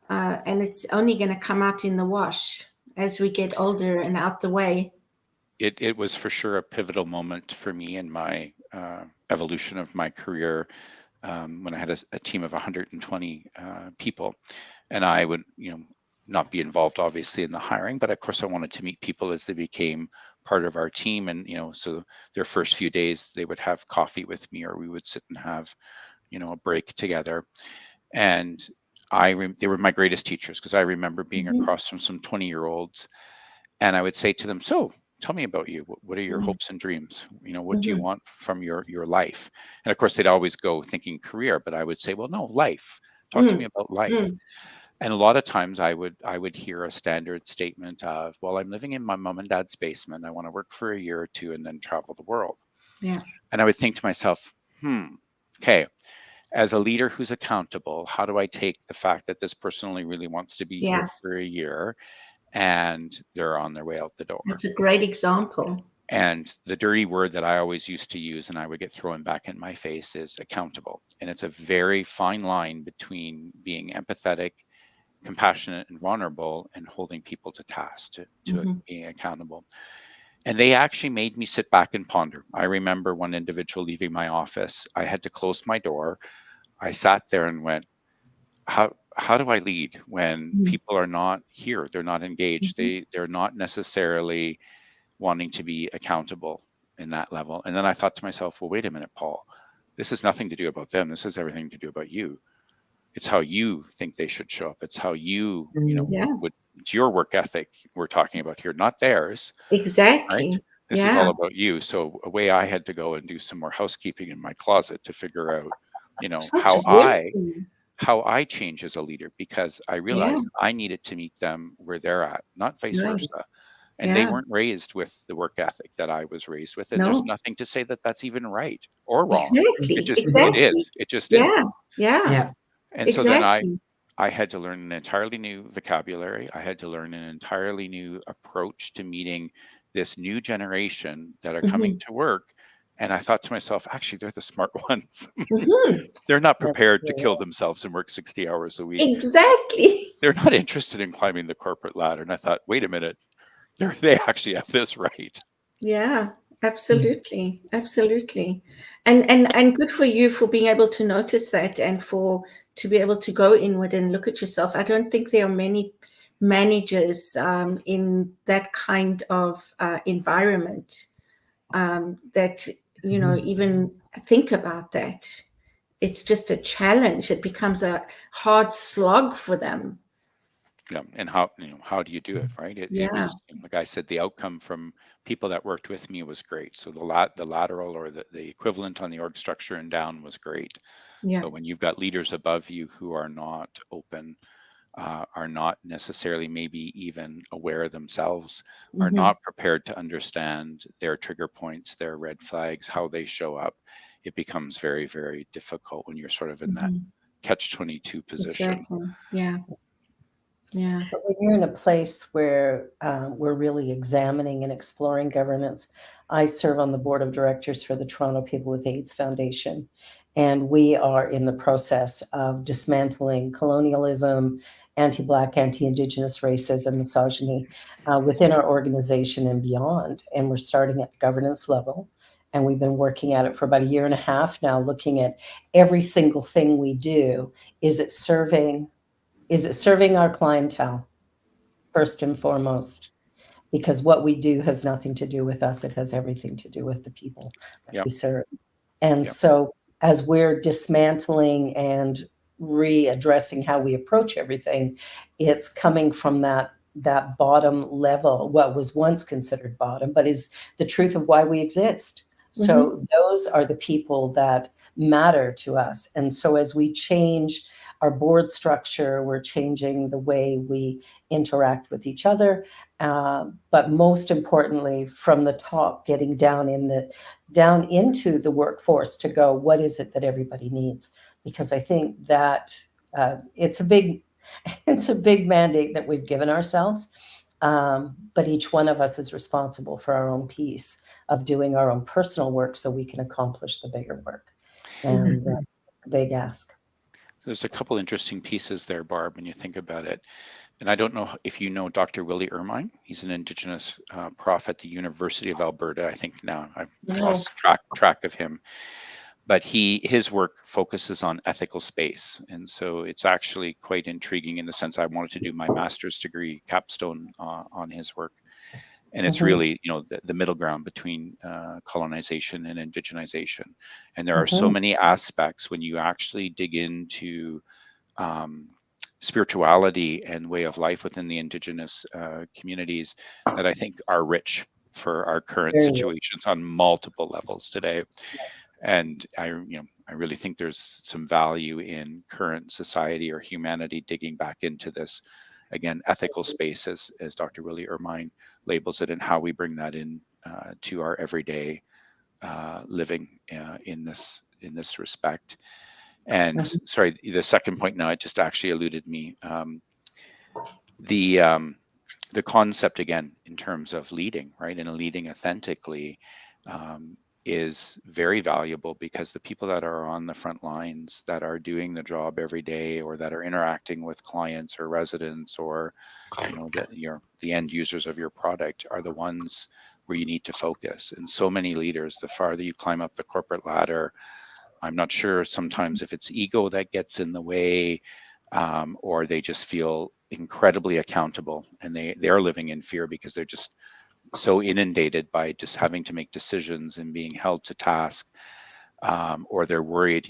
And it's only going to come out in the wash as we get older and out the way. It was for sure a pivotal moment for me in my evolution of my career, when I had a team of 120 people, and I would, not be involved obviously in the hiring, but of course I wanted to meet people as they became part of our team. And, so their first few days they would have coffee with me, or we would sit and have, a break together. And they were my greatest teachers, because I remember being across from some 20-year-olds, and I would say to them, so tell me about you. What are your hopes and dreams? What do you want from your life? And of course, they'd always go thinking career, but I would say, well, no, life. Talk to me about life. And a lot of times I would hear a standard statement of, well, I'm living in my mom and dad's basement. I want to work for a year or two and then travel the world. Yeah. And I would think to myself, okay, as a leader who's accountable, how do I take the fact that this person only really wants to be here for a year, and they're on their way out the door? That's a great example. And the dirty word that I always used to use, and I would get thrown back in my face, is accountable. And it's a very fine line between being empathetic, compassionate, and vulnerable, and holding people to task, to being accountable. And they actually made me sit back and ponder. I remember one individual leaving my office. I had to close my door. I sat there and went, how do I lead when people are not here? They're not engaged. They're not necessarily wanting to be accountable in that level. And then I thought to myself, well, wait a minute, Paul, this has nothing to do about them. This has everything to do about you. It's how you think they should show up. It's how you, it's your work ethic we're talking about here, not theirs. Exactly. Right? This is all about you. So away I had to go and do some more housekeeping in my closet to figure out, how I change as a leader, because I realized I needed to meet them where they're at, not vice versa. And they weren't raised with the work ethic that I was raised with. And there's nothing to say that that's even right or wrong. It is. It just is. Yeah. And so then I had to learn an entirely new vocabulary. I had to learn an entirely new approach to meeting this new generation that are coming to work. And I thought to myself, actually, they're the smart ones. They're not prepared to kill themselves and work 60 hours a week. Exactly. They're not interested in climbing the corporate ladder. And I thought, wait a minute, they actually have this right. Yeah, absolutely. Absolutely. And good for you for being able to notice that, and to be able to go inward and look at yourself. I don't think there are many managers in that kind of environment that, even think about that. It's just a challenge. It becomes a hard slog for them. Yeah, and how do you do it, right? It was, like I said, the outcome from people that worked with me was great. So the lateral, or the equivalent on the org structure and down, was great. Yeah. But when you've got leaders above you who are not open, are not necessarily maybe even aware themselves, are not prepared to understand their trigger points, their red flags, how they show up, it becomes very, very difficult when you're sort of in that catch-22 position. Exactly. Yeah. Yeah. But when you're in a place where we're really examining and exploring governance, I serve on the board of directors for the Toronto People with AIDS Foundation, and we are in the process of dismantling colonialism, anti-Black, anti-Indigenous racism, misogyny within our organization and beyond. And we're starting at the governance level. And we've been working at it for about a year and a half now, looking at every single thing we do. Is it serving our clientele? first and foremost, because what we do has nothing to do with us. It has everything to do with the people that Yep. we serve. And Yep. so as we're dismantling and readdressing how we approach everything, it's coming from that bottom level, what was once considered bottom, but is the truth of why we exist. So those are the people that matter to us. And so as we change our board structure, we're changing the way we interact with each other. But most importantly, from the top, getting down into the workforce to go, what is it that everybody needs? Because I think that it's a big mandate that we've given ourselves. But each one of us is responsible for our own piece of doing our own personal work so we can accomplish the bigger work. And it's a big ask. There's a couple interesting pieces there, Barb, when you think about it. And I don't know if you know Dr. Willie Ermine. He's an Indigenous prof at the University of Alberta. I think now I've lost track of him. But his work focuses on ethical space. And so it's actually quite intriguing in the sense I wanted to do my master's degree capstone on his work. And it's really, the middle ground between colonization and indigenization. And there are so many aspects when you actually dig into spirituality and way of life within the Indigenous communities that I think are rich for our current situations on multiple levels today. And I really think there's some value in current society or humanity digging back into this, again, ethical space, as Dr. Willie Ermine labels it, and how we bring that in to our everyday living in this respect. And sorry, the second point now, it just actually eluded me. The concept, again, in terms of leading, right, and leading authentically, is very valuable, because the people that are on the front lines, that are doing the job every day, or that are interacting with clients or residents, or the end users of your product, are the ones where you need to focus. And so many leaders, the farther you climb up the corporate ladder, I'm not sure sometimes if it's ego that gets in the way, or they just feel incredibly accountable, and they're living in fear because they're just so inundated by just having to make decisions and being held to task, or they're worried.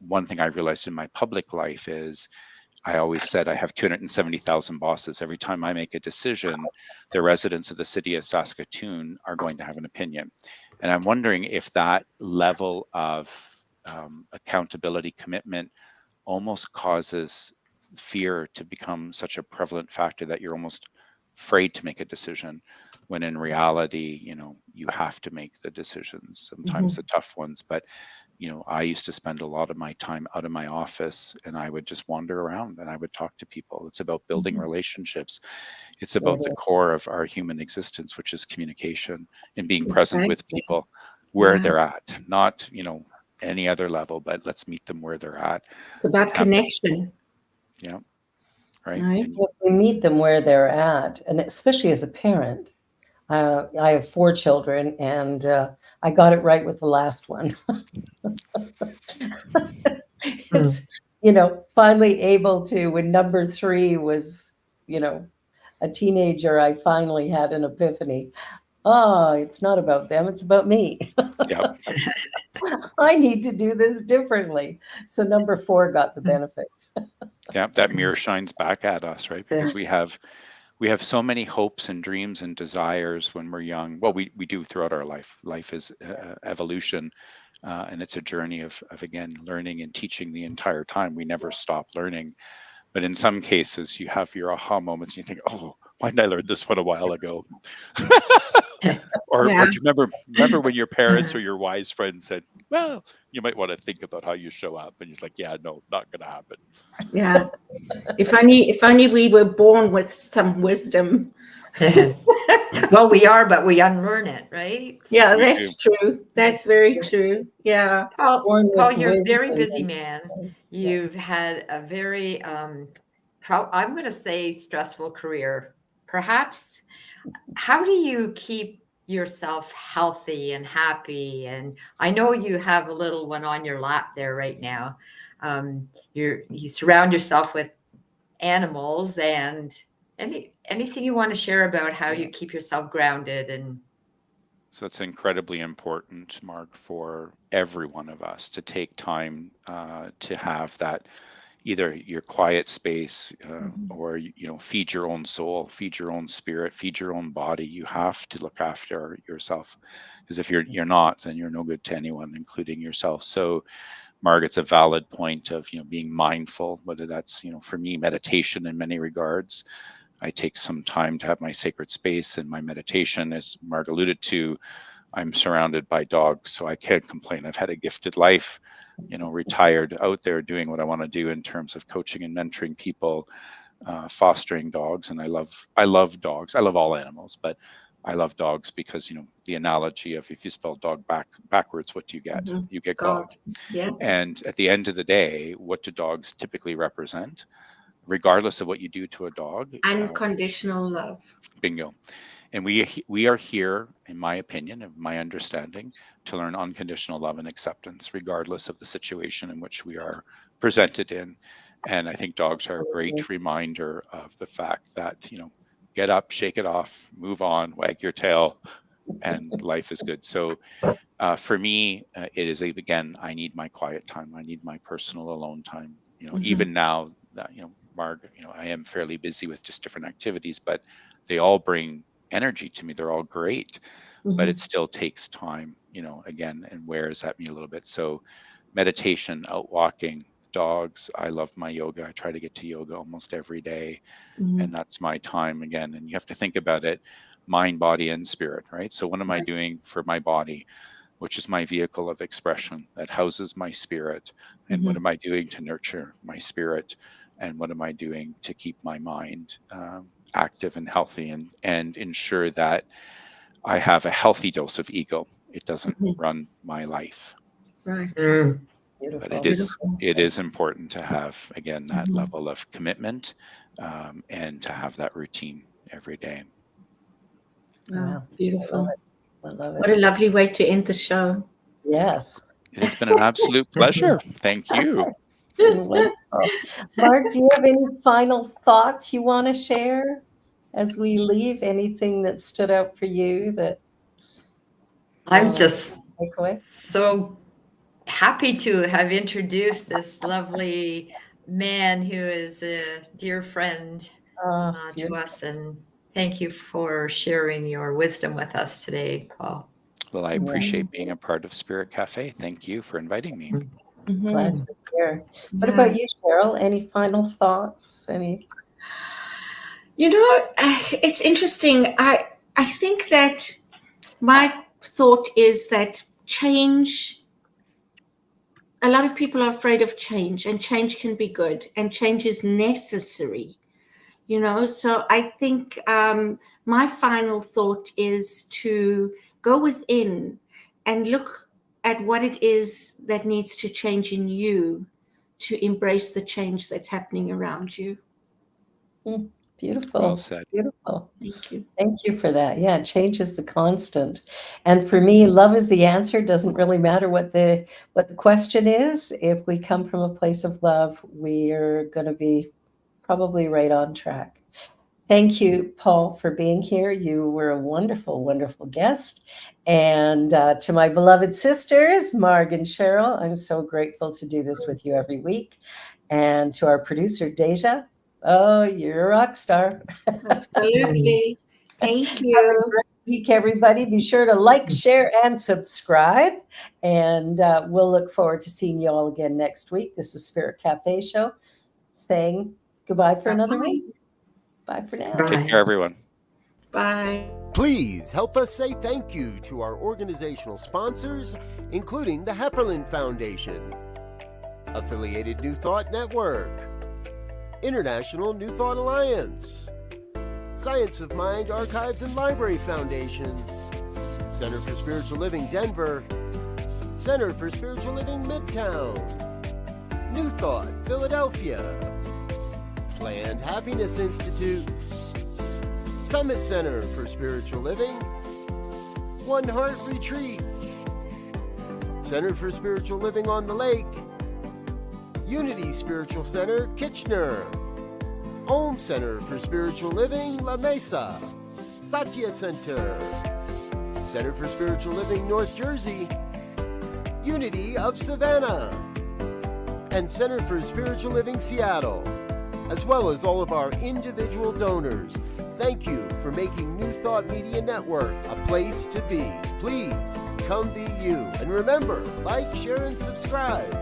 One thing I realized in my public life is I always said I have 270,000 bosses. Every time I make a decision, the residents of the city of Saskatoon are going to have an opinion. And I'm wondering if that level of accountability commitment almost causes fear to become such a prevalent factor that you're almost afraid to make a decision, when in reality, you have to make the decisions, sometimes the tough ones. But I used to spend a lot of my time out of my office, and I would just wander around and I would talk to people. It's about building relationships. It's about the core of our human existence, which is communication and being present with people where they're at, not, any other level, but let's meet them where they're at. It's about connection. Yeah. Right. We meet them where they're at, and especially as a parent. I have 4 children, and I got it right with the last one. It's, finally able to, when number 3 was, a teenager, I finally had an epiphany. It's not about them, it's about me. Yep. I need to do this differently. So number 4 got the benefit. Yeah, that mirror shines back at us, right? Because we have so many hopes and dreams and desires when we're young. Well, we do throughout our life. Life is evolution, and it's a journey of again, learning and teaching the entire time. We never stop learning. But in some cases, you have your aha moments, and you think, "Oh, why didn't I learn this one a while ago?" Or do you remember when your parents or your wise friend said, "Well, you might want to think about how you show up," and you're like, "Yeah, no, not going to happen." Yeah. If only we were born with some wisdom. Well, we are, but we unlearn it, right? Yeah, that's true. That's very true. Yeah. Paul, you're a very busy man. You've had a very, I'm going to say, stressful career. Perhaps, how do you keep yourself healthy and happy? And I know you have a little one on your lap there right now. You surround yourself with animals, and Anything you want to share about how you keep yourself grounded? And So it's incredibly important, Mark, for every one of us to take time to have that, either your quiet space or, feed your own soul, feed your own spirit, feed your own body. You have to look after yourself, because if you're not, then you're no good to anyone, including yourself. So, Mark, it's a valid point of, being mindful, whether that's, for me, meditation in many regards. I take some time to have my sacred space, and my meditation, as Mark alluded to, I'm surrounded by dogs, so I can't complain. I've had a gifted life, retired, out there doing what I want to do in terms of coaching and mentoring people, fostering dogs. And I love dogs. I love all animals, but I love dogs because, the analogy of, if you spell dog backwards, what do you get? You get God. Yeah. And at the end of the day, what do dogs typically represent? Regardless of what you do to a dog, Unconditional love. Bingo. And we are here, in my opinion, of my understanding, to learn unconditional love and acceptance, regardless of the situation in which we are presented in. And I think dogs are a great reminder of the fact that, get up, shake it off, move on, wag your tail, and life is good. So for me, it is, again, I need my quiet time. I need my personal alone time. Even now that, Marg, I am fairly busy with just different activities, but they all bring energy to me. They're all great, but it still takes time, again, and wears at me a little bit. So meditation, out walking, dogs. I love my yoga. I try to get to yoga almost every day, and that's my time again. And you have to think about it, mind, body, and spirit, right? So what am I doing for my body, which is my vehicle of expression that houses my spirit? And what am I doing to nurture my spirit? And what am I doing to keep my mind active and healthy, and ensure that I have a healthy dose of ego? It doesn't run my life. Right. Beautiful. But it is important to have, again, that level of commitment, and to have that routine every day. Wow. Beautiful. I love it. What a lovely way to end the show. Yes. It has been an absolute pleasure. Thank you. Wonderful. Mark, do you have any final thoughts you want to share as we leave? Anything that stood out for you that I'm just take away? so happy to have introduced this lovely man who is a dear friend to us. And thank you for sharing your wisdom with us today, Paul. Well, I appreciate being a part of Spirit Cafe. Thank you for inviting me. Glad you're here. What about you, Cheryl? Any final thoughts? It's interesting. I think that my thought is that change, a lot of people are afraid of change, and change can be good, and change is necessary, So I think my final thought is to go within and look at what it is that needs to change in you to embrace the change that's happening around you. Beautiful. Well said. Beautiful. Thank you. Thank you for that. Yeah, change is the constant. And for me, love is the answer. Doesn't really matter what the question is. If we come from a place of love, we are going to be probably right on track. Thank you, Paul, for being here. You were a wonderful, wonderful guest. And to my beloved sisters, Marg and Cheryl, I'm so grateful to do this with you every week. And to our producer, Deja, oh, you're a rock star. Absolutely. Thank Have you. a great week, everybody. Be sure to like, share, and subscribe. And we'll look forward to seeing you all again next week. This is Spirit Cafe Show saying goodbye for another week. Bye for now. Take care, everyone. Bye. Please help us say thank you to our organizational sponsors, including the Hepperlin Foundation, Affiliated New Thought Network, International New Thought Alliance, Science of Mind Archives and Library Foundation, Center for Spiritual Living Denver, Center for Spiritual Living Midtown, New Thought Philadelphia, Planned Happiness Institute, Summit Center for Spiritual Living, One Heart Retreats, Center for Spiritual Living on the Lake, Unity Spiritual Center, Kitchener, Home Center for Spiritual Living, La Mesa. Satya Center. Center for Spiritual Living, North Jersey. Unity of Savannah. And Center for Spiritual Living, Seattle. As well as all of our individual donors. Thank you for making New Thought Media Network a place to be. Please, come be you. And remember, like, share, and subscribe.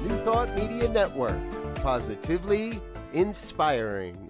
New Thought Media Network. Positively inspiring.